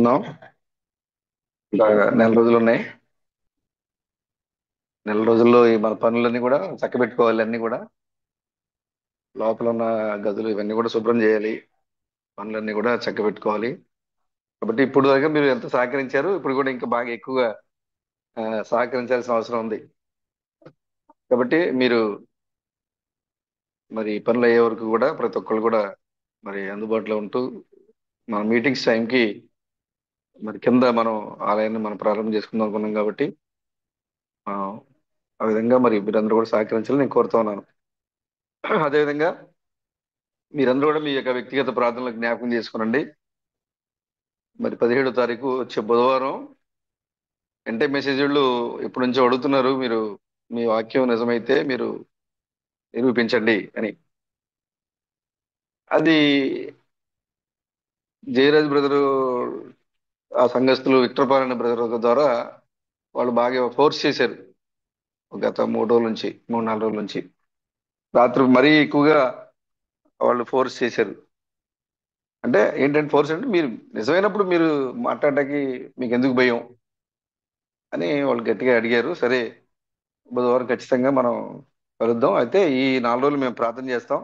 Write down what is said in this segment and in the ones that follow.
చేసుకుందాం. ఇంకా నెల రోజులు ఉన్నాయి. నెల రోజుల్లో ఈ మన పనులన్నీ కూడా చక్కబెట్టుకోవాలి. అన్ని కూడా లోపల ఉన్న గదులు ఇవన్నీ కూడా శుభ్రం చేయాలి. పనులన్నీ కూడా చక్కబెట్టుకోవాలి. కాబట్టి ఇప్పుడు దాకా మీరు ఎంత సహకరించారు, ఇప్పుడు కూడా ఇంకా బాగా ఎక్కువగా ఆ, సహకరించాల్సిన అవసరం ఉంది. కాబట్టి మీరు మరి ఈ పనులు అయ్యే వరకు కూడా ప్రతి ఒక్కళ్ళు కూడా మరి అందుబాటులో ఉంటూ మన మీటింగ్స్ టైంకి మరి కింద మనం ఆలయాన్ని మనం ప్రారంభం చేసుకుందాం అనుకున్నాం కాబట్టి ఆ ఆ విధంగా మరి మీరందరూ కూడా సహకరించాలని నేను కోరుతా ఉన్నాను. అదేవిధంగా మీరందరూ కూడా మీ యొక్క వ్యక్తిగత ప్రార్థనలకు జ్ఞాపకం చేసుకునండి. మరి 17వ తారీఖు వచ్చే బుధవారం అంటే మెసేజ్లు ఎప్పటి నుంచో అడుగుతున్నారు. మీరు మీ వాక్యం నిజమైతే మీరు నిరూపించండి అని. అది జయరాజ్ బ్రదరు, ఆ సంఘస్థులు విక్టర్ పాలన బ్రదర్ ద్వారా వాళ్ళు బాగా ఫోర్స్ చేశారు. గత 3 రోజుల నుంచి, 3, 4 రోజుల నుంచి రాత్రి మరీ ఎక్కువగా వాళ్ళు ఫోర్స్ చేశారు. అంటే ఏంటంటే ఫోర్స్ అంటే మీరు నిజమైనప్పుడు మీరు మాట్లాడడానికి మీకు ఎందుకు భయం అని వాళ్ళు గట్టిగా అడిగారు. సరే, బుధవారం ఖచ్చితంగా మనం కలుద్దాం. అయితే ఈ 4 రోజులు మేము ప్రార్థన చేస్తాం.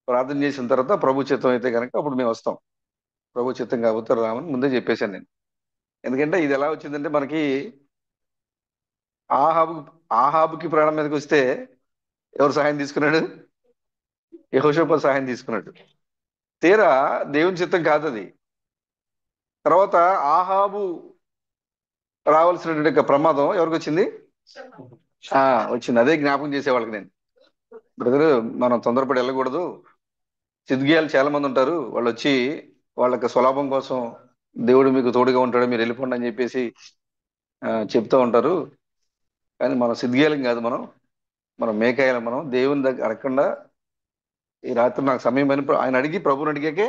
ప్రార్థన చేసిన తర్వాత ప్రభు చిత్తం అయితే కనుక అప్పుడు మేము వస్తాం. ప్రభు చిత్తం కాకపోతే రామని ముందే చెప్పేశాను నేను. ఎందుకంటే ఇది ఎలా వచ్చిందంటే మనకి ఆహాబు ఆహాబుకి ప్రాణం మీదకి వస్తే ఎవరు సహాయం తీసుకున్నాడు? యెహోషాపాతు సహాయం తీసుకున్నాడు. తీరా దేవుని చిత్తం కాదు అది. తర్వాత ఆహాబు రావాల్సినటువంటి యొక్క ప్రమాదం ఎవరికి వచ్చింది? ఆ వచ్చింది. అదే జ్ఞాపకం చేసే వాళ్ళకి నేను, బ్రదర్, మనం తొందరపడి వెళ్ళకూడదు. సిద్ధిగేయాలు చాలా మంది ఉంటారు. వాళ్ళు వచ్చి వాళ్ళకి స్వలాభం కోసం దేవుడు మీకు తోడుగా ఉంటాడు, మీరు వెళ్ళిపోండి అని చెప్పేసి చెప్తూ ఉంటారు. కానీ మనం సిద్ధిగేయాలం కాదు, మనం మేకాయాలం. మనం దేవుని దగ్గర అడగకుండా ఈ రాత్రి నాకు సమయం అని ఆయన అడిగి ప్రభుని అడిగాకే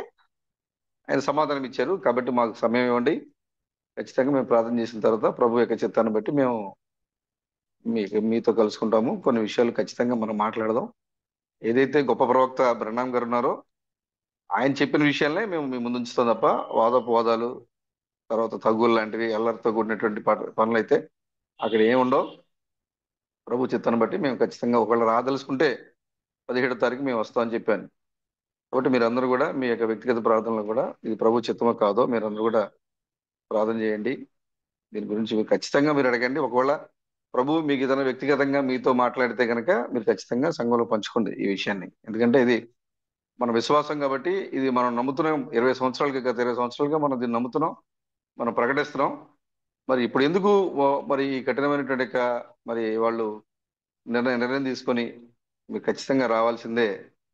ఆయన సమాధానం ఇచ్చారు. కాబట్టి మాకు సమయం ఇవ్వండి, ఖచ్చితంగా మేము ప్రార్థన చేసిన తర్వాత ప్రభు యొక్క చిత్తాన్ని బట్టి మేము మీతో కలుసుకుంటాము. కొన్ని విషయాలు ఖచ్చితంగా మనం మాట్లాడదాం. ఏదైతే గొప్ప ప్రవక్త బ్రహ్నాం గారు ఉన్నారో ఆయన చెప్పిన విషయాలనే మేము మీ ముందు ఉంచుతాం తప్ప వాదోపవాదాలు, తర్వాత తగ్గులు లాంటివి అల్లరితో కూడినటువంటి పనులు అయితే అక్కడ ఏమి ఉండవు. ప్రభు చిత్తాన్ని బట్టి మేము ఖచ్చితంగా ఒకవేళ రాదలుచుకుంటే 17వ తారీఖు మేము వస్తామని చెప్పాను. కాబట్టి మీరందరూ కూడా మీ యొక్క వ్యక్తిగత ప్రార్థనలు కూడా ఇది ప్రభు చిత్తమో కాదో మీరందరూ కూడా ప్రార్థన చేయండి. దీని గురించి మీరు ఖచ్చితంగా మీరు అడగండి. ఒకవేళ ప్రభు మీకు ఏదైనా వ్యక్తిగతంగా మీతో మాట్లాడితే కనుక మీరు ఖచ్చితంగా సంఘంలో పంచుకోండి ఈ విషయాన్ని. ఎందుకంటే ఇది మన విశ్వాసం కాబట్టి, ఇది మనం నమ్ముతున్నాం. 20 సంవత్సరాలుగా మనం దీన్ని నమ్ముతున్నాం, మనం ప్రకటిస్తున్నాం. మరి ఇప్పుడు ఎందుకు మరి ఈ కఠినమైనటువంటి మరి వాళ్ళు నిర్ణయం తీసుకొని మీరు ఖచ్చితంగా రావాల్సిందే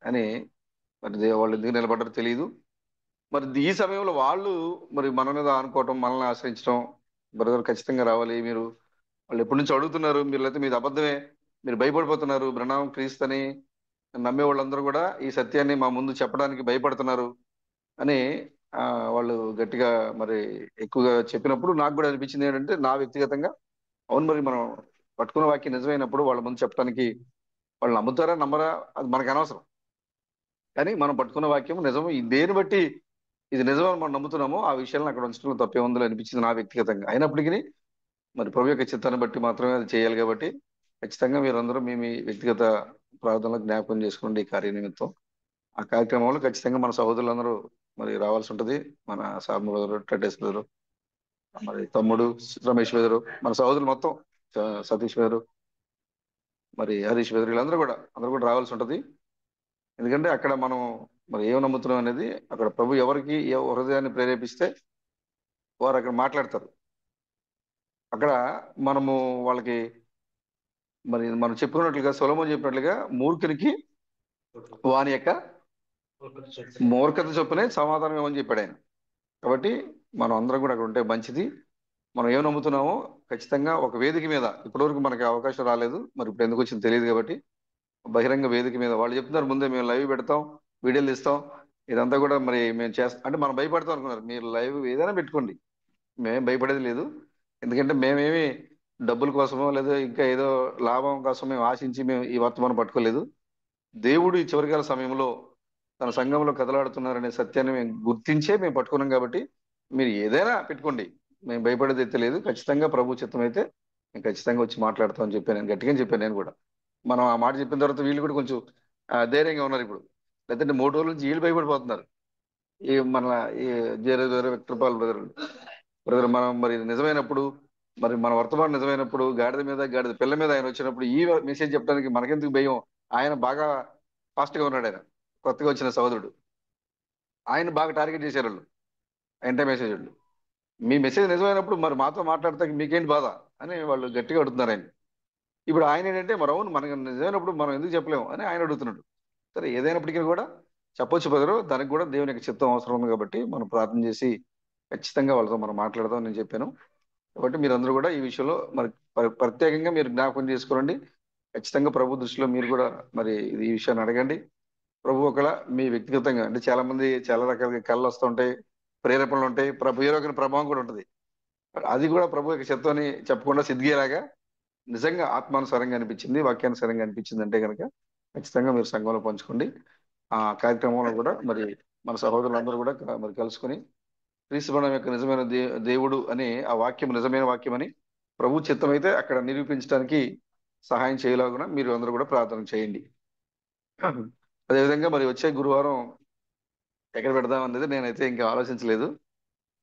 అని మరి వాళ్ళు ఎందుకు నిలబడ్డారో తెలియదు. మరి ఈ సమయంలో వాళ్ళు మరి మన మీద ఆనుకోవటం, మనల్ని ఆశ్రయించడం, బ్రదర్ ఖచ్చితంగా రావాలి మీరు, వాళ్ళు ఎప్పటి నుంచి అడుగుతున్నారు. మీరు అయితే మీది అబద్ధమే, మీరు భయపడిపోతున్నారు. బ్రహ్మాం క్రీస్తని నమ్మే వాళ్ళందరూ కూడా ఈ సత్యాన్ని మా ముందు చెప్పడానికి భయపడుతున్నారు అని ఆ, వాళ్ళు గట్టిగా మరి ఎక్కువగా చెప్పినప్పుడు నాకు కూడా అనిపించింది ఏంటంటే, నా వ్యక్తిగతంగా అవును, మరి మనం పట్టుకున్న వాక్యం నిజమైనప్పుడు వాళ్ళ ముందు చెప్పడానికి వాళ్ళు నమ్ముతారా నమ్మరా అది మనకు అనవసరం. కానీ మనం పట్టుకున్న వాక్యం నిజం, ఈ దేని బట్టి ఇది నిజమని మనం నమ్ముతున్నామో ఆ విషయాలను అక్కడ ఉంచడంలో తప్పే ఉందో అనిపించింది నా వ్యక్తిగతంగా. అయినప్పటికీ మరి ప్రభు యొక్క చిత్తాన్ని బట్టి మాత్రమే అది చేయాలి. కాబట్టి ఖచ్చితంగా మీరందరూ మీ మీ వ్యక్తిగత ప్రార్థనలు జ్ఞాపకం చేసుకోండి ఈ కార్య నిమిత్తం. ఆ కార్యక్రమంలో ఖచ్చితంగా మన సహోదరులందరూ మరి రావాల్సి ఉంటది. మన సార్మ బ్రదరు, టెడ్డెస్ బ్రదరు, మరి తమ్ముడు రమేష్ బ్రదరు, మన సహోదరులు మొత్తం, సతీష్ బ్రదరు, మరి హరీష్ బ్రదరు, అందరూ కూడా రావాల్సి ఉంటది. ఎందుకంటే అక్కడ మనం మరి ఏం నమ్ముతున్నాం అనేది అక్కడ ప్రభు ఎవరికి ఏ హృదయాన్ని ప్రేరేపిస్తే వారు అక్కడ మాట్లాడతారు. అక్కడ మనము వాళ్ళకి మరి మనం చెప్పుకున్నట్లుగా, సొలొమోను చెప్పినట్లుగా మూర్ఖునికి వాని యొక్క మూర్ఖత చొప్పునే సమాధానం ఏమని చెప్పాడు ఆయన. కాబట్టి మనం అందరం కూడా అక్కడ ఉంటే మంచిది. మనం ఏం నమ్ముతున్నామో ఖచ్చితంగా ఒక వేదిక మీద, ఇప్పటివరకు మనకి అవకాశం రాలేదు, మరి ఇప్పుడు ఎందుకు వచ్చిందో తెలియదు. కాబట్టి బహిరంగ వేదిక మీద వాళ్ళు చెప్తున్నారు, ముందే మేము లైవ్ పెడతాం, వీడియోలు ఇస్తాం, ఇదంతా కూడా మరి మేము చేస్తాం అంటే మనం భయపడతాం అనుకున్నారు. మీరు లైవ్ ఏదైనా పెట్టుకోండి, మేమేం భయపడేది లేదు. ఎందుకంటే మేమేమి డబ్బుల కోసమో లేదా ఇంకా ఏదో లాభం కోసం మేము ఆశించి మేము ఈ వర్తమానం పట్టుకోలేదు. దేవుడు ఈ చివరికాల సమయంలో తన సంఘంలో కదలాడుతున్నారనే సత్యాన్ని మేము గుర్తించే మేము పట్టుకున్నాం. కాబట్టి మీరు ఏదైనా పెట్టుకోండి, మేము భయపడేది అయితే లేదు. ఖచ్చితంగా ప్రభు చిత్తం అయితే నేను ఖచ్చితంగా వచ్చి మాట్లాడతామని చెప్పాను. నేను గట్టిగా చెప్పాను నేను కూడా. మనం ఆ మాట చెప్పిన తర్వాత వీళ్ళు కూడా కొంచెం ధైర్యంగా ఉన్నారు ఇప్పుడు. లేదంటే 3 రోజుల నుంచి వీళ్ళు భయపడిపోతున్నారు. ఈ మన ఈ జేరే విక్టపాల్ బ్రదర్ బ్రదర్ మనం మరి నిజమైనప్పుడు, మరి మన వర్తమానం నిజమైనప్పుడు గాడిద మీద గాడిద పిల్ల మీద ఆయన వచ్చినప్పుడు ఈ మెసేజ్ చెప్పడానికి మనకెందుకు భయం? ఆయన బాగా ఫాస్ట్ గా ఉన్నాడు. ఆయన కొత్తగా వచ్చిన సహోదరుడు, ఆయన బాగా టార్గెట్ చేశారు వాళ్ళు, ఎంటే మెసేజ్ వాళ్ళు. మీ మెసేజ్ నిజమైనప్పుడు మరి మాతో మాట్లాడితే మీకేంటి బాధ అని వాళ్ళు గట్టిగా అడుగుతున్నారు ఆయన. ఇప్పుడు ఆయన ఏంటంటే మరి అవును మనకి నిజమైనప్పుడు మనం ఎందుకు చెప్పలేము అని ఆయన అడుగుతున్నాడు. సరే ఏదైనప్పటికీ కూడా చెప్పొచ్చు బదులు దానికి కూడా దేవుని యొక్క చిత్తం అవసరం ఉంది కాబట్టి మనం ప్రార్థన చేసి ఖచ్చితంగా వాళ్ళతో మనం మాట్లాడదాం నేను చెప్పాను. కాబట్టి మీరందరూ కూడా ఈ విషయంలో మరి ప్రత్యేకంగా మీరు జ్ఞాపకం చేసుకోండి. ఖచ్చితంగా ప్రభు దృష్టిలో మీరు కూడా మరి ఈ విషయాన్ని అడగండి. ప్రభు ఒకవేళ మీ వ్యక్తిగతంగా అంటే చాలా మంది చాలా రకాలుగా కళ్ళు వస్తుంటాయి, ప్రేరేపణలు ఉంటాయి, ప్రభు ఏదో ఒక ప్రభావం కూడా ఉంటుంది. అది కూడా ప్రభు యొక్క చిత్తం అని చెప్పకుండా సిద్ధిగేలాగా నిజంగా ఆత్మానుసారంగా అనిపించింది, వాక్యానుసారంగా అనిపించింది అంటే కనుక ఖచ్చితంగా మీరు సంఘంలో పంచుకోండి. ఆ కార్యక్రమంలో కూడా మరి మన సహోదరులందరూ కూడా మరి కలుసుకొని క్రీస్తు బృందం యొక్క నిజమైన దేవుడు అని ఆ వాక్యం నిజమైన వాక్యం అని ప్రభు చిత్తం అయితే అక్కడ నిరూపించడానికి సహాయం చేయలాగున మీరు అందరూ కూడా ప్రార్థన చేయండి. అదేవిధంగా మరి వచ్చే గురువారం ఎక్కడ పెడదాం అనేది నేనైతే ఇంకా ఆలోచించలేదు.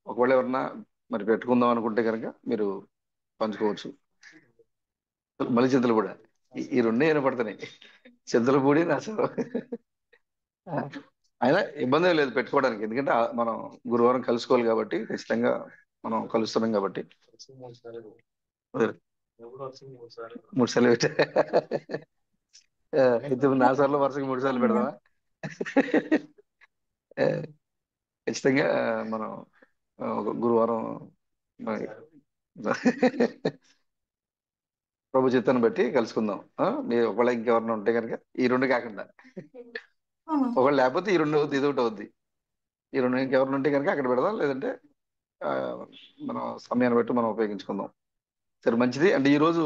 ఒకవేళ ఎవరన్నా మరి పెట్టుకుందాం అనుకుంటే కనుక మీరు పంచుకోవచ్చు. మళ్ళీ చింతలపూడి, ఈ రెండే వినపడుతున్నాయి, చింతలపూడి నరసరావు. అయినా ఇబ్బంది ఏం లేదు పెట్టుకోవడానికి, ఎందుకంటే మనం గురువారం కలుసుకోవాలి కాబట్టి ఖచ్చితంగా మనం కలుస్తున్నాం కాబట్టి. అదే, 3 సార్లు పెట్టా. అయితే నా సార్లు వరుసగా 3 సార్లు పెడదామా? ఆ, ఖచ్చితంగా మనం ఒక గురువారం మరి ప్రభు చిత్తాన్ని బట్టి కలుసుకుందాం. మీరు ఒకవేళ ఇంకెవరైనా ఉంటే కనుక ఈ రెండు కాకుండా ఒకవేళ లేకపోతే ఈ రెండు అవుద్ది, ఇది ఒకటి అవుద్ది. ఈ రెండు ఇంకెవరైనా ఉంటే కనుక అక్కడ పెడదాం, లేదంటే ఆ, మనం సమయాన్ని బట్టి మనం ఉపయోగించుకుందాం. సరే మంచిది. అంటే ఈ రోజు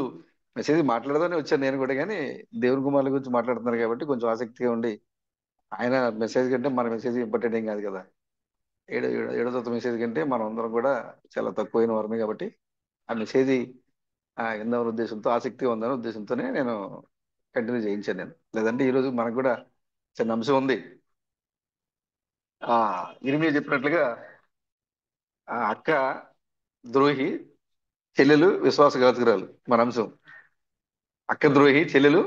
మెసేజ్ మాట్లాడదామని వచ్చాను నేను కూడా, కానీ దేవుని కుమారుల గురించి మాట్లాడుతున్నారు కాబట్టి కొంచెం ఆసక్తిగా ఉండి, ఆయన మెసేజ్ కంటే మన మెసేజ్ ఇంపార్టెంట్ ఏం కాదు కదా. ఏడో తత్వ మెసేజ్ కంటే మనం అందరం కూడా చాలా తక్కువైన వారమే కాబట్టి ఆ మెసేజ్ ఎందన్న ఉద్దేశంతో ఆసక్తిగా ఉందనే ఉద్దేశంతోనే నేను కంటిన్యూ చేయించాను నేను. లేదంటే ఈ రోజు మనకు కూడా చిన్న అంశం ఉంది. ఆ ఇరిమియా చెప్పినట్లుగా ఆ అక్క ద్రోహి, చెల్లెలు విశ్వాసఘాతుకురాలు మన అంశం. అక్క ద్రోహి, చెల్లెలు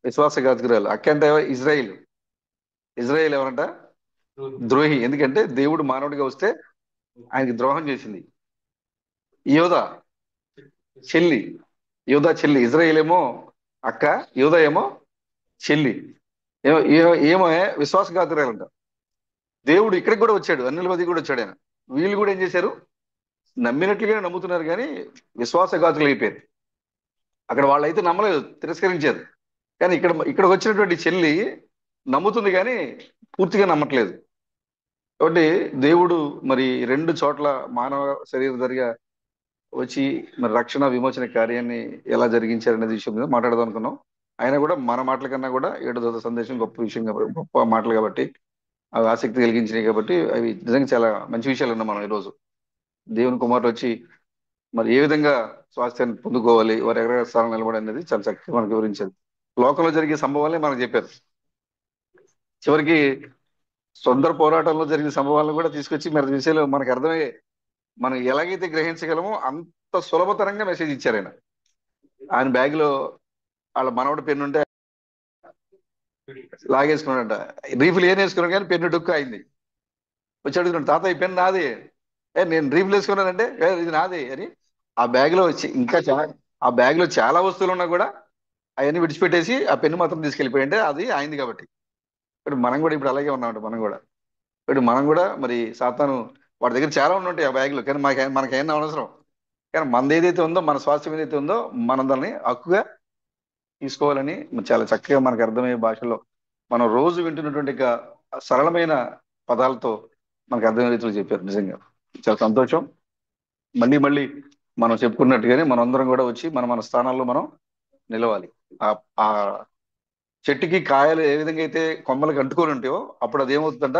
విశ్వాసఘాతుకురాలు. అక్క అంటే ఇజ్రాయిల్. ఇజ్రాయిల్ ఎవరంట? ద్రోహి. ఎందుకంటే దేవుడు మానవుడిగా వస్తే ఆయనకి ద్రోహం చేసింది. యోధ చెల్లి, యోధా చెల్లి. ఇజ్రాయిల్ ఏమో అక్క, యోధా ఏమో చెల్లి. ఏమో విశ్వాసఘాతురాలంట. దేవుడు ఇక్కడికి కూడా వచ్చాడు, అన్యుల మధ్య కూడా వచ్చాడు ఆయన. వీళ్ళు కూడా ఏం చేశారు? నమ్మినట్లుగానే నమ్ముతున్నారు కానీ విశ్వాసఘాతులు అయిపోయారు. అక్కడ వాళ్ళైతే నమ్మలేదు, తిరస్కరించారు. కానీ ఇక్కడికి వచ్చినటువంటి చెల్లి నమ్ముతుంది కానీ పూర్తిగా నమ్మట్లేదు. కాబట్టి దేవుడు మరి 2 చోట్ల మానవ శరీరధారిగా వచ్చి మరి రక్షణ విమోచన కార్యాన్ని ఎలా జరిగించారనే విషయం మీద మాట్లాడదాం అనుకున్నాం. అయినా కూడా మన మాటల కన్నా కూడా ఏడు దూత సందేశం గొప్ప విషయం కాబట్టి, గొప్ప మాటలు కాబట్టి, అవి ఆసక్తి కలిగించినాయి కాబట్టి అవి నిజంగా చాలా మంచి విషయాలు ఉన్నాం మనం ఈరోజు. దేవుని కుమారుడు వచ్చి మరి ఏ విధంగా స్వాస్థ్యాన్ని పొందుకోవాలి, వారు ఎక్కడ స్థానం నిలబడి అనేది చాలా చక్కగా మనకు వివరించారు. లోకంలో జరిగే సంభవాలే మనకు చెప్పారు. చివరికి సొంత పోరాటంలో జరిగిన సంభవాలను కూడా తీసుకొచ్చి మరి విషయాలు మనకు అర్థమయ్యే, మనం ఎలాగైతే గ్రహించగలమో అంత సులభతరంగా మెసేజ్ ఇచ్చారు ఆయన. ఆయన బ్యాగ్ లో వాళ్ళ మనవడి పెన్ను ఉంటే లాగేసుకున్నాడంట. రీఫిల్ ఏం వేసుకున్నాడు కానీ పెన్ను డొక్కు అయింది. వచ్చి అడుగుతున్నాడు, తాత ఈ పెన్ను నాది. నేను రీఫిల్ వేసుకున్నానంటే ఇది నాది అని. ఆ బ్యాగ్ లో వచ్చి ఇంకా ఆ బ్యాగ్ లో చాలా వస్తువులు ఉన్నా కూడా అవన్నీ విడిచిపెట్టేసి ఆ పెన్ను మాత్రం తీసుకెళ్ళిపోయింటే అది ఆయనది కాబట్టి. ఇప్పుడు మనం కూడా ఇప్పుడు అలాగే ఉన్నామంట. మనం కూడా మరి సాతాను వాడి దగ్గర చాలా ఉంటాయి ఆ బ్యాగ్ లో, కానీ మనకేం అవసరం. కానీ మనది ఏదైతే ఉందో, మన స్వాస్థ్యం ఏదైతే ఉందో మనం దాన్ని హక్కుగా తీసుకోవాలని చాలా చక్కగా మనకు అర్థమయ్యే భాషలో మనం రోజు వింటున్నటువంటి సరళమైన పదాలతో మనకు అర్థమయ్యే రీతిలో చెప్పారు. నిజంగా చాలా సంతోషం. మళ్ళీ మళ్ళీ మనం చెప్పుకున్నట్టుగానే మనం అందరం కూడా వచ్చి మన మన స్థానాల్లో మనం నిలవాలి. ఆ ఆ చెట్టుకి కాయలు ఏ విధంగా అయితే కొమ్మలకు అంటుకొని ఉంటాయో అప్పుడు అది ఏమవుతుందంట?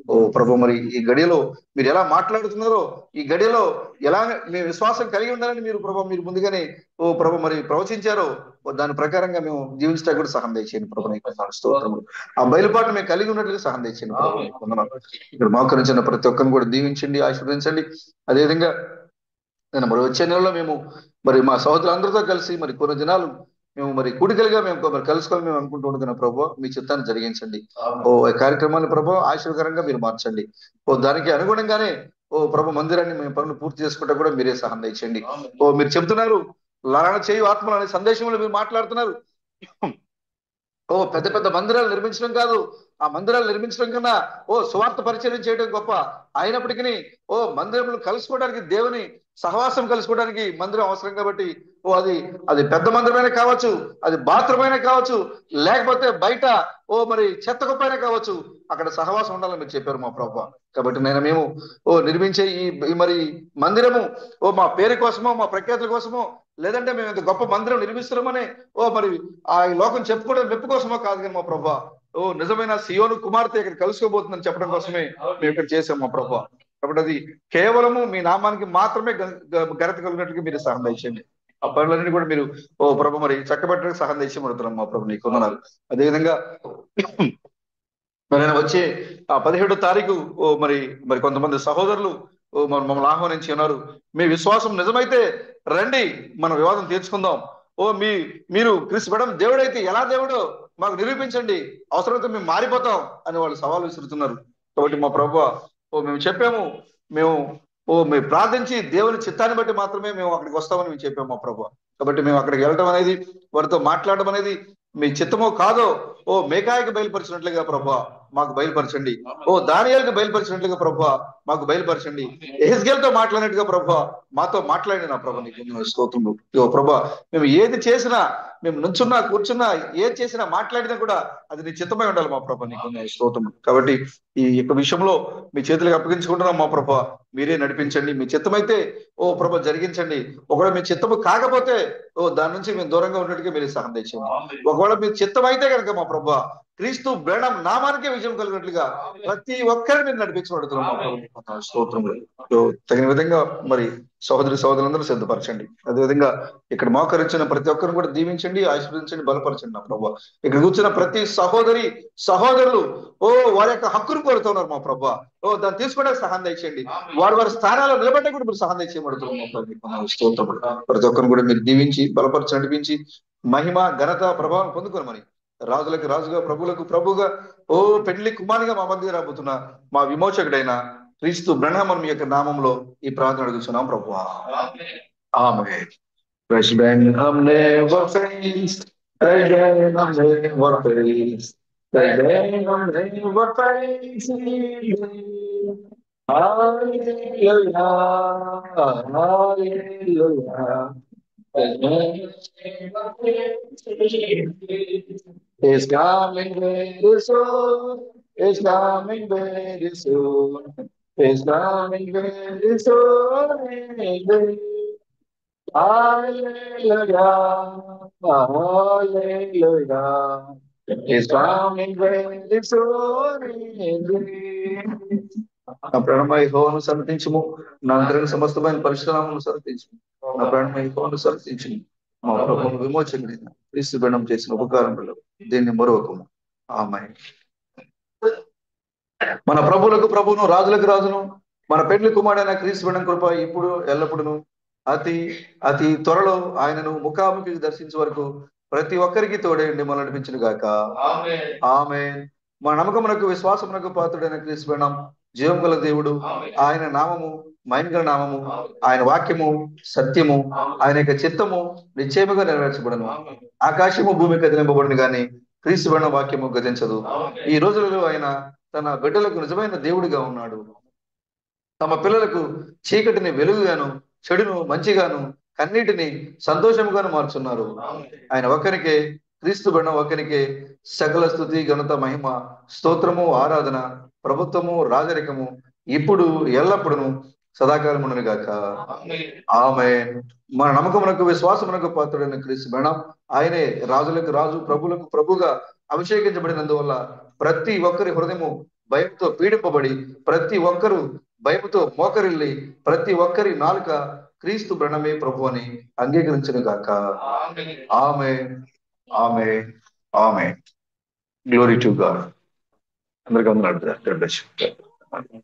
ఓ ప్రభు, మరి ఈ గడియలో మీరు ఎలా మాట్లాడుతున్నారో, ఈ గడియలో ఎలా మీ విశ్వాసం కలిగి ఉండాలని మీరు ప్రభు మీరు ముందుగానే ఓ ప్రభు మరి ప్రవచించారో, దాని ప్రకారంగా మేము జీవించడానికి కూడా సహాయం దయచేయండి ప్రభు. నీకు వందనాలు, స్తోత్రములు. ఆ బయలుపాటు మేము కలిగి ఉన్నట్లుగా సహాయం దయచేయండి ప్రభు. నీకు వందనాలు. ఇక్కడ మోకరించిన ప్రతి ఒక్కరిని కూడా దీవించండి, ఆశీర్వదించండి. అదేవిధంగా నేను మరి వచ్చే నెలలో మేము మరి మా సహోదరులందరితో కలిసి మరి కొన్ని దినాలు మేము మరి కూడికలుగా మేము మరి కలుసుకోవాలని మేము అనుకుంటూ ఉంటున్నాం ప్రభు. మీ చిత్తాన్ని జరిగించండి. ఓ ఈ కార్యక్రమాన్ని ప్రభు ఆశీర్వకరంగా మీరు మార్చండి. ఓ దానికి అనుగుణంగానే ఓ ప్రభు మందిరాన్ని మేము పనులు పూర్తి చేసుకుంటా కూడా మీరే సహాయం దయచేయండి. ఓ మీరు చెబుతున్నారు లాలన చేయు ఆత్మలు అనే సందేశంలో మీరు మాట్లాడుతున్నారు. ఓ పెద్ద పెద్ద మందిరాలు నిర్మించడం కాదు, ఆ మందిరాలు నిర్మించడం కన్నా ఓ స్వార్థ పరిచయం చేయడం గొప్ప. అయినప్పటికీ ఓ మందిరంలో కలుసుకోవడానికి, దేవుని సహవాసం కలుసుకోవడానికి మందిరం అవసరం కాబట్టి ఓ అది అది పెద్ద మందిరమైనా కావచ్చు, అది బాత్రూమ్ అయినా కావచ్చు, లేకపోతే బయట ఓ మరి చెత్త కుప్పైనా కావచ్చు, అక్కడ సహవాసం ఉండాలని మీరు చెప్పారు మా ప్రభు. కాబట్టి మేము ఓ నిర్మించే ఈ మరి మందిరము ఓ మా పేరు కోసమో మా ప్రఖ్యాతుల కోసమో, లేదంటే మేము ఇంత గొప్ప మందిరం నిర్మిస్తున్నామని ఓ మరి ఆ ఈ లోకం చెప్పుకోవడం మెప్పు కోసమో కాదు కానీ మా ప్రభా, ఓ నిజమైన సియోను కుమార్తె ఇక్కడ కలుసుకోబోతుందని చెప్పడం కోసమే మేము ఇక్కడ చేసాం మా ప్రభా. కాబట్టి అది కేవలము మీ నామానికి మాత్రమే ఘనత కలిగినట్టుగా మీరు సహాయం దయచేయండి. ఆ పనులన్నీ కూడా మీరు ఓ ప్రభు మరి చక్కబెట్టడానికి సహాయం దయచేయబడుతున్నాం మా ప్రభు. నీకు వందనాలు. అదేవిధంగా మరి నేను వచ్చే ఆ 17వ తారీఖు ఓ మరి మరి కొంతమంది సహోదరులు ఓ మమ్మల్ని ఆహ్వానించి ఉన్నారు. మీ విశ్వాసం నిజమైతే రండి, మనం వివాదం తీర్చుకుందాం. ఓ మీరు క్రీస్తు మేడం దేవుడైతే ఎలా దేవుడో మాకు నిరూపించండి, అవసరమైతే మేము మారిపోతాం అని వాళ్ళు సవాల్ విసురుతున్నారు. కాబట్టి మా ప్రభు ఓ మేము చెప్పాము, మేము మేము ప్రార్థించి దేవుని చిత్తాన్ని బట్టి మాత్రమే మేము అక్కడికి వస్తామని మేము చెప్పాము మా ప్రభు. కాబట్టి మేము అక్కడికి వెళ్ళడం అనేది, వారితో మాట్లాడడం అనేది మీ చిత్తమో కాదో ఓ మేకాయకు బయలుపరిచినట్లుగా ప్రభా మాకు బయలుపరచండి. ఓ దానియేలుకు బయలుపరిచినట్లుగా ప్రభా మాకు బయలుపరచండి. ఎహెజ్కేలుతో మాట్లాడినట్టుగా ప్రభా మాతో మాట్లాడి నా ప్రభా. నీకు స్తోత్రములు. ఓ ప్రభా, మేము ఏది చేసినా, మేము నుంచున్నా కూర్చున్నా, ఏది చేసినా మాట్లాడినా కూడా అది నీ చిత్తమై ఉండాలి మా ప్రభా. నీకు స్తోత్రములు. కాబట్టి ఈ యొక్క విషయంలో మీ చేతులకు అప్పగించుకుంటున్నాం మా ప్రభా. మీరే నడిపించండి. మీ చిత్తమైతే ఓ ప్రభా జరిగించండి. ఒకవేళ మీ చిత్తము కాకపోతే ఓ దాని నుంచి మేము దూరంగా ఉన్నట్టుగా మీరు సహాయం తెచ్చండి. ఒకవేళ మీ చిత్తం అయితే కనుక మా ప్రభా క్రీస్తు బ్రహ్మ నామానికే విజయం కలిగినట్లుగా ప్రతి ఒక్కరిని మీరు నడిపించబడుతున్నాం మా ప్రభు. స్తోత్రములు. తగిన విధంగా మరి సహోదరులందరూ సిద్ధపరచండి. అదేవిధంగా ఇక్కడ మోకరించిన ప్రతి ఒక్కరిని కూడా దీవించండి, ఆశీర్వదించండి, బలపరచండి నా ప్రభు. ఇక్కడ కూర్చున్న ప్రతి సహోదరులు ఓ వారి యొక్క హక్కును కోరుతున్నారు మా ప్రభు. ఓ దాన్ని తీసుకోవడానికి సహాయం దయచేయండి. వారి స్థానాల్లో నిలబడ్డా కూడా మీరు సహాయం దయచేయబడుతున్నారు మా ప్రభు. స్తోత్రములు. ప్రతి ఒక్కరిని కూడా మీరు దీవించి బలపరచి నడిపించి మహిమ ఘనత ప్రభావం పొందుకోమని, రాజులకు రాజుగా ప్రభువులకు ప్రభుగా ఓ పెళ్లి కుమారుగా మా మధ్య రాబోతున్న మా విమోచకుడైన క్రీస్తు బ్రహ్మం మీ యొక్క నామంలో ఈ ప్రార్థన అడుగుతున్నాం ప్రభు. ఆమేన్. Brenham never fails. Brenham never fails. Brenham never fails. Hallelujah. Hallelujah. It's coming very soon. It's coming very soon. It's coming very soon. Hallelujah. Hallelujah. It's coming very soon. నా ప్రాణమై యెహోవాను సమర్పించుము, నా అంతరంగ సమస్తమైన పరిశుద్ధనామమును సమర్పించుము. నా ప్రాణమై యెహోవాను సమర్పించుము. మా ప్రభువును విమోచకుడైన క్రీస్తు బృందం చేసిన ఉపకారములు దీన్ని మరొకము. ఆమేన్. మన ప్రభువులకు ప్రభువును, రాజులకు రాజును, మన పెండ్లి కుమారుడైన క్రీస్తు బృందం కృప ఇప్పుడు ఎల్లప్పుడును అతి అతి త్వరలో ఆయనను ముఖాముఖి దర్శించే వరకు ప్రతి ఒక్కరికి తోడేయండి, మనం నడిపించును గాక. ఆమేన్. మన నమ్మకమునకు విశ్వాసమునకు పాత్రుడైన క్రీస్తు బృందం, జీవం గల దేవుడు, ఆయన నామము మైన్గల నామము, ఆయన వాక్యము సత్యము, ఆయన యొక్క చిత్తము నిశ్చయముగా నెరవేర్చబడను. ఆకాశము భూమి కదిలింపబడును గాని క్రీస్తు బృందం వాక్యము గతించదు. ఈ రోజులలో ఆయన తన బిడ్డలకు నిజమైన దేవుడిగా ఉన్నాడు. తమ పిల్లలకు చీకటిని వెలుగుగాను, చెడును మంచిగాను, కన్నీటిని సంతోషముగాను మార్చున్నారు. ఆయన ఒక్కరికే, క్రీస్తు బృందం ఒక్కరికే సకల స్తుతి ఘనత మహిమ స్తోత్రము ఆరాధన ప్రభుత్వము రాజరికము ఇప్పుడు ఎల్లప్పుడును సదాకాలమును గాక. ఆమేన్. మన నమ్మకమునకు విశ్వాసమునకు పాత్రుడైన క్రీస్తు బృందం, ఆయనే రాజులకు రాజు ప్రభులకు ప్రభుగా అభిషేకించబడినందువల్ల ప్రతి ఒక్కరి హృదయము భయంతో పీడింపబడి ప్రతి ఒక్కరూ భయంతో మోకరిల్లి ప్రతి ఒక్కరి నాలుక క్రీస్తు బ్రణమే ప్రభు అని అంగీకరించను గాక. ఆమె ఆమె ఆమె గ్లోరీ టు గాడ్. అందరికీ వందనాలు.